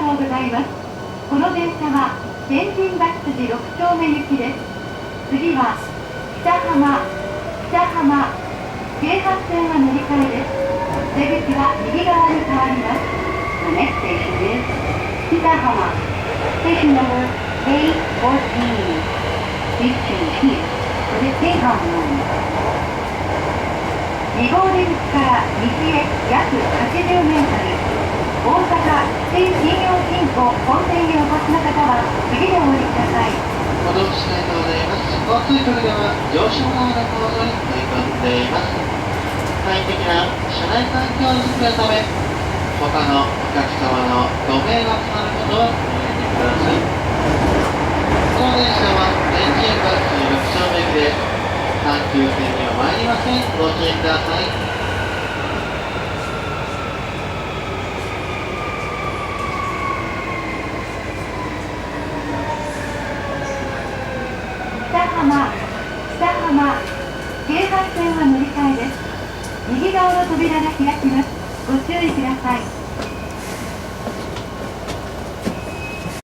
とうございます。この電車は天神橋筋6丁目行きです。次は北浜京阪線は乗り換えです。出口は右側に変わります。The next station is 北浜 Station number A14. Please change here for the Keihan line. 2号出口から西へ約80メートル。大阪新信用金庫本店にお越しの方は次でお降りください。ご乗車ありがとうございます。交通局では乗車側の構造に取り組んでいます。快適な車内環境を作るため、他のお客様のご迷惑なることはおやめください。この電車は天神橋6丁目行きです。阪急線には参りません。ご注意ください。北浜京阪線は乗り換えです。右側の扉が開きます。ご注意ください。